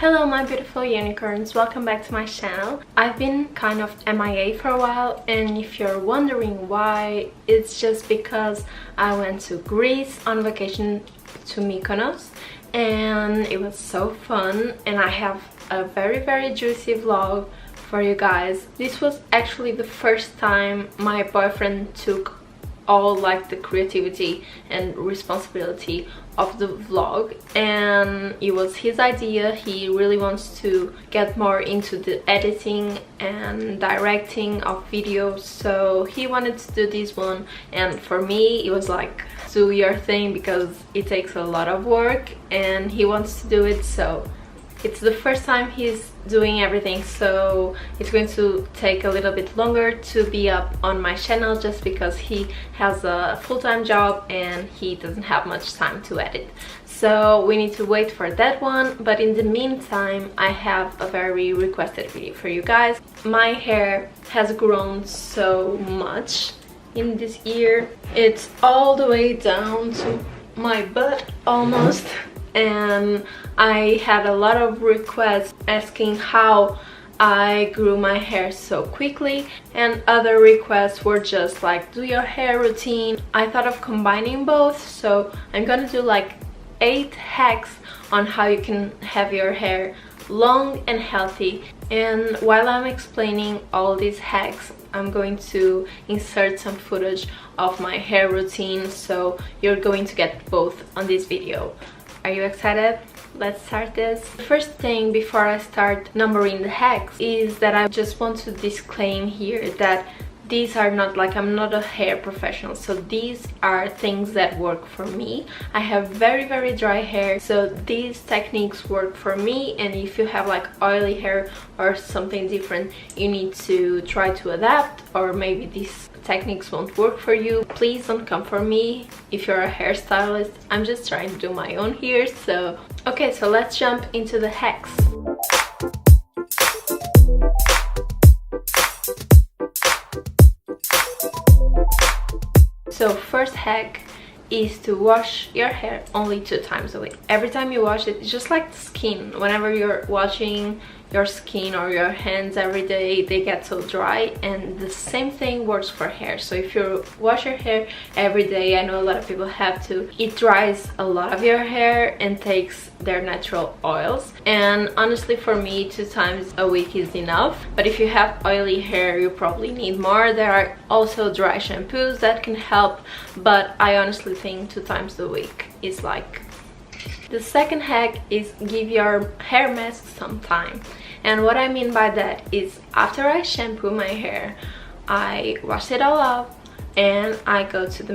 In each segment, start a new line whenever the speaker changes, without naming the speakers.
Hello my beautiful unicorns, welcome back to my channel. I've been kind of MIA for a while, and if you're wondering why, it's just because I went to Greece on vacation to Mykonos and it was so fun, and I have a very juicy vlog for you guys. This was actually the first time my boyfriend took all like the creativity and responsibility of the vlog, and it was his idea. He really wants to get more into the editing and directing of videos, so he wanted to do this one, and for me it was like, do your thing, because it takes a lot of work and he wants to do it. So it's the first time he's doing everything, so it's going to take a little bit longer to be up on my channel, just because he has a full-time job and he doesn't have much time to edit. So we need to wait for that one, but in the meantime I have a very requested video for you guys. My hair has grown so much in this year. It's all the way down to my butt almost. And I had a lot of requests asking how I grew my hair so quickly, and other requests were just like, do your hair routine. I thought of combining both, so I'm gonna do like 8 hacks on how you can have your hair long and healthy. And while I'm explaining all these hacks, I'm going to insert some footage of my hair routine, so you're going to get both on this video. Are you excited? Let's start this. The first thing before I start numbering the hacks is that I just want to disclaim here that these are not like, I'm not a hair professional, so these are things that work for me. I have very dry hair, so these techniques work for me, and if you have like oily hair or something different, you need to try to adapt, or maybe these techniques won't work for you. Please don't come for me if you're a hairstylist. I'm just trying to do my own here. So okay, so let's jump into the hacks. So first hack is to wash your hair only 2 times a week. Every time you wash it, it's just like the skin. Whenever you're washing your skin or your hands every day, they get so dry, and the same thing works for hair. So if you wash your hair every day, I know a lot of people have to, it dries a lot of your hair and takes their natural oils, and honestly for me 2 times a week is enough. But if you have oily hair, you probably need more. There are also dry shampoos that can help, but I honestly think 2 times a week is like. The second hack is give your hair mask some time, and what I mean by that is after I shampoo my hair, I wash it all off and I go to the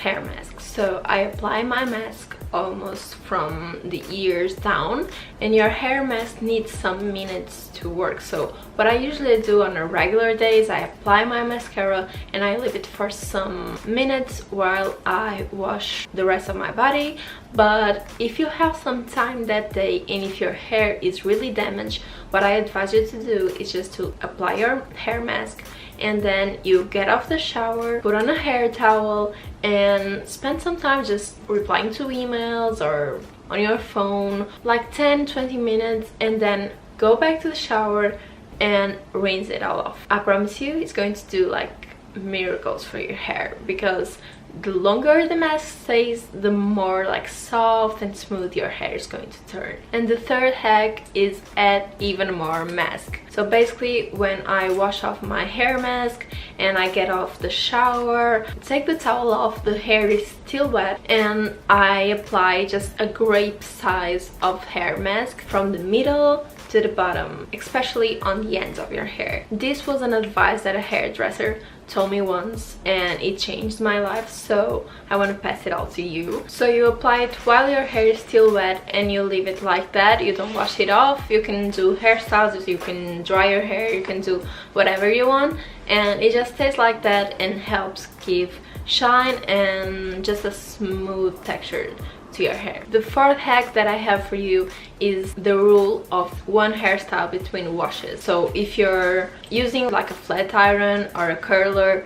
hair mask. So I apply my mask almost from the ears down, and your hair mask needs some minutes to work. So what I usually do on a regular day is I apply my mascara and I leave it for some minutes while I wash the rest of my body. But if you have some time that day and if your hair is really damaged, what I advise you to do is just to apply your hair mask, and then you get off the shower, put on a hair towel, and spend some time just replying to emails or on your phone, like 10-20 minutes, and then go back to the shower and rinse it all off. I promise you it's going to do like miracles for your hair, because the longer the mask stays, the more like soft and smooth your hair is going to turn. And the third hack is add even more mask. So basically when I wash off my hair mask and I get off the shower, take the towel off, the hair is still wet, and I apply just a grape size of hair mask from the middle to the bottom, especially on the ends of your hair. This was an advice that a hairdresser told me once, and it changed my life, so I want to pass it all to you. So you apply it while your hair is still wet and you leave it like that. You don't wash it off. You can do hairstyles, you can dry your hair, you can do whatever you want, and it just stays like that and helps give shine and just a smooth texture to your hair. The fourth hack that I have for you is the rule of 1 hairstyle between washes. So if you're using like a flat iron or a curler,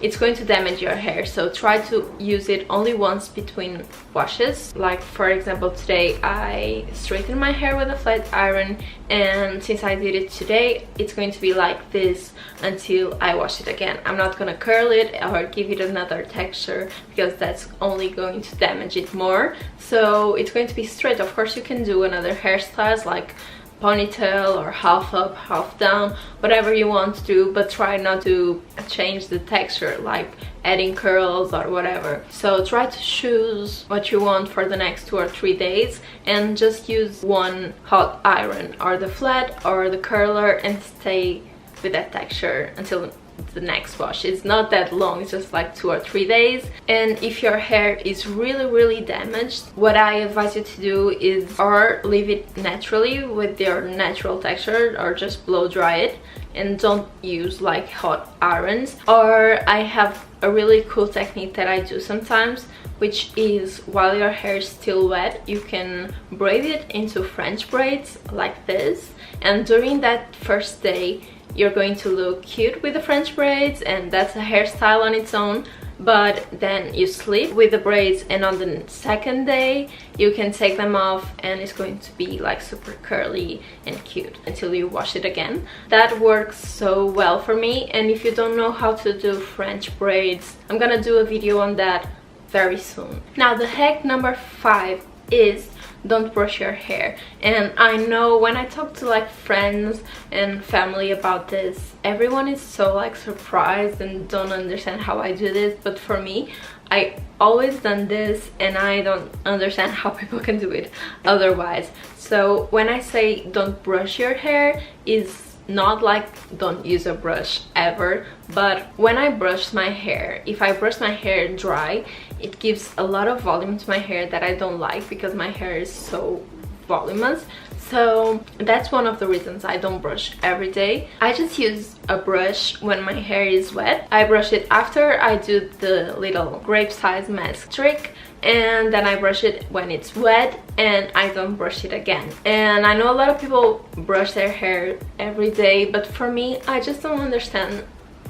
it's going to damage your hair. So try to use it only once between washes. Like for example, today I straightened my hair with a flat iron, and since I did it today, it's going to be like this until I wash it again. I'm not gonna curl it or give it another texture, because that's only going to damage it more. So it's going to be straight. Of course you can do another hairstyles like ponytail or half up, half down, whatever you want to do, but try not to change the texture, like adding curls or whatever. So try to choose what you want for the next 2 or 3 days, and just use one hot iron, or the flat or the curler, and stay with that texture until the next wash. It's not that long, it's just like 2 or 3 days. And if your hair is really damaged, what I advise you to do is or leave it naturally with your natural texture, or just blow dry it and don't use like hot irons. Or I have a really cool technique that I do sometimes, which is while your hair is still wet, you can braid it into French braids like this, and during that first day you're going to look cute with the French braids, and that's a hairstyle on its own. But then you sleep with the braids, and on the second day you can take them off, and it's going to be like super curly and cute until you wash it again. That works so well for me. And if you don't know how to do French braids, I'm gonna do a video on that very soon. Now the hack number 5 is don't brush your hair. And I know when I talk to like friends and family about this, everyone is so like surprised and don't understand how I do this, but for me, I always done this, and I don't understand how people can do it otherwise. So when I say don't brush your hair, is not like don't use a brush ever, but when I brush my hair, if I brush my hair dry, it gives a lot of volume to my hair that I don't like, because my hair is so voluminous. So that's one of the reasons I don't brush every day. I just use a brush when my hair is wet. I brush it after I do the little grape size mask trick, and then I brush it when it's wet, and I don't brush it again. And I know a lot of people brush their hair every day, but for me, I just don't understand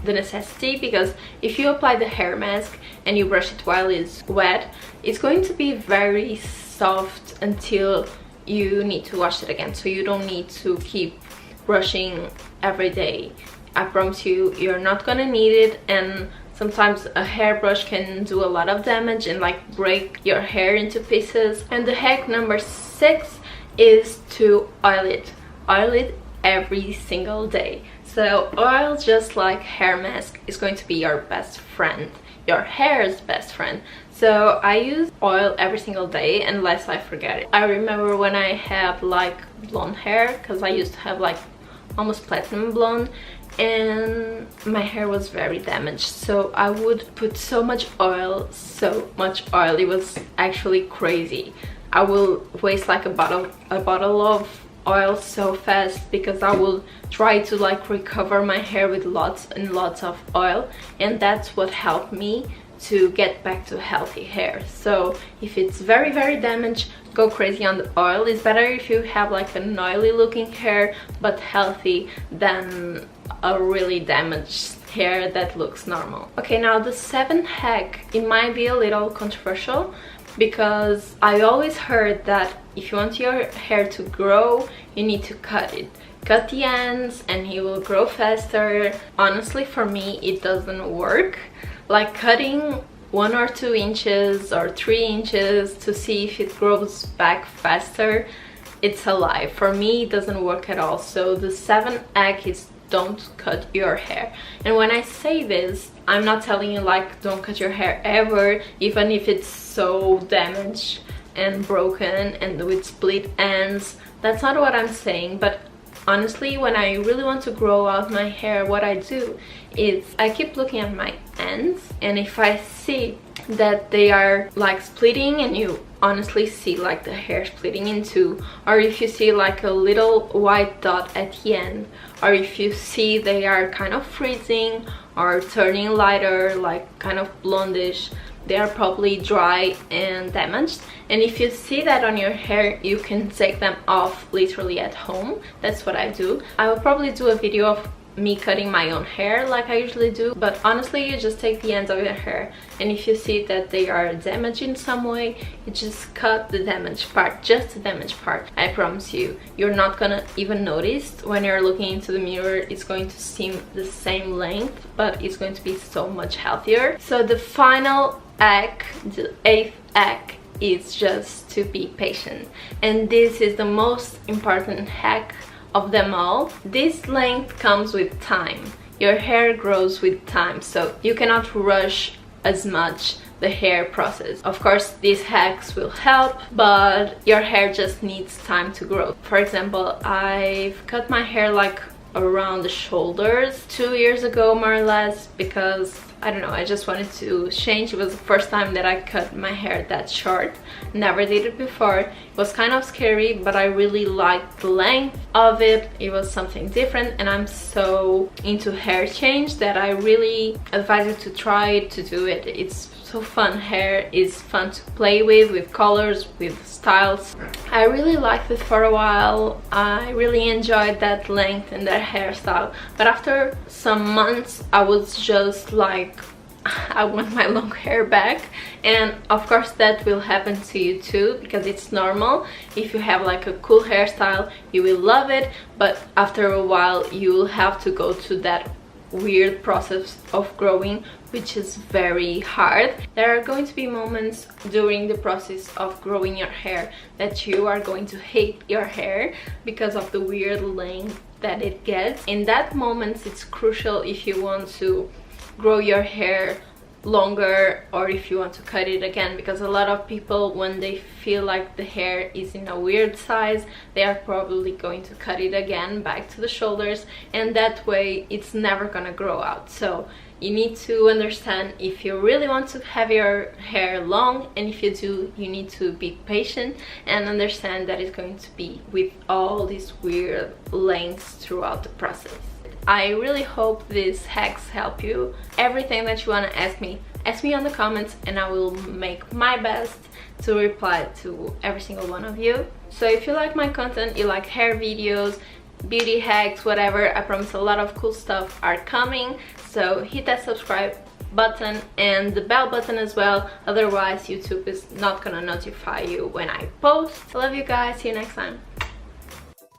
the necessity, because if you apply the hair mask and you brush it while it's wet, it's going to be very soft until you need to wash it again. So you don't need to keep brushing every day. I promise you, you're not gonna need it. And sometimes a hairbrush can do a lot of damage and like break your hair into pieces. And the hack number 6 is to oil it. Oil it every single day. So oil, just like hair mask, is going to be your best friend, your hair's best friend. So I use oil every single day unless I forget it. I remember when I had like blonde hair, because I used to have like almost platinum blonde, and my hair was very damaged. So I would put so much oil, it was actually crazy. I will waste like a bottle of oil so fast, because I will try to like recover my hair with lots and lots of oil, and that's what helped me to get back to healthy hair. So if it's very damaged, go crazy on the oil. It's better if you have like an oily looking hair but healthy than a really damaged hair that looks normal. Okay, now the 7th hack, it might be a little controversial, because I always heard that if you want your hair to grow, you need to cut it. Cut the ends and it will grow faster. Honestly, for me, it doesn't work. Like cutting 1 or 2 inches or 3 inches to see if it grows back faster, it's a lie. For me, it doesn't work at all. So the 7th hack is don't cut your hair. And when I say this, I'm not telling you like don't cut your hair ever, even if it's so damaged and broken and with split ends. That's not what I'm saying. But honestly, when I really want to grow out my hair, what I do is I keep looking at my ends, and if I see that they are like splitting, and you honestly see like the hair splitting in two, or if you see like a little white dot at the end, or if you see they are kind of freezing or turning lighter, like kind of blondish, they are probably dry and damaged. And if you see that on your hair, you can take them off literally at home. That's what I do. I will probably do a video of me cutting my own hair like I usually do, but honestly, you just take the ends of your hair, and if you see that they are damaged in some way, you just cut the damaged part, just the damaged part. I promise you, you're not gonna even notice. When you're looking into the mirror, it's going to seem the same length, but it's going to be so much healthier. So the final hack, the 8th hack, is just to be patient, and this is the most important hack of them all. This length comes with time. Your hair grows with time, so you cannot rush as much the hair process. Of course, these hacks will help, but your hair just needs time to grow. For example, I've cut my hair like around the shoulders 2 years ago, more or less, because I don't know, I just wanted to change. It was the first time that I cut my hair that short. Never did it before. It was kind of scary, but I really liked the length of it. It was something different, and I'm so into hair change that I really advise you to try to do it. It's so fun. Hair is fun to play with colors, with styles. I really liked it for a while. I really enjoyed that length and that hairstyle, but after some months I was just like, I want my long hair back. And of course that will happen to you too, because it's normal. If you have like a cool hairstyle, you will love it, but after a while you will have to go to that weird process of growing, which is very hard. There are going to be moments during the process of growing your hair that you are going to hate your hair because of the weird length that it gets. In that moment, it's crucial if you want to grow your hair longer or if you want to cut it again, because a lot of people, when they feel like the hair is in a weird size, they are probably going to cut it again back to the shoulders, and that way it's never gonna grow out. So you need to understand if you really want to have your hair long, and if you do, you need to be patient and understand that it's going to be with all these weird lengths throughout the process. I really hope these hacks help you. Everything that you want to ask me on the comments, and I will make my best to reply to every single one of you. So if you like my content, you like hair videos, beauty hacks, whatever, I promise a lot of cool stuff are coming. So hit that subscribe button and the bell button as well, otherwise YouTube is not gonna notify you when I post. I love you guys, see you next time.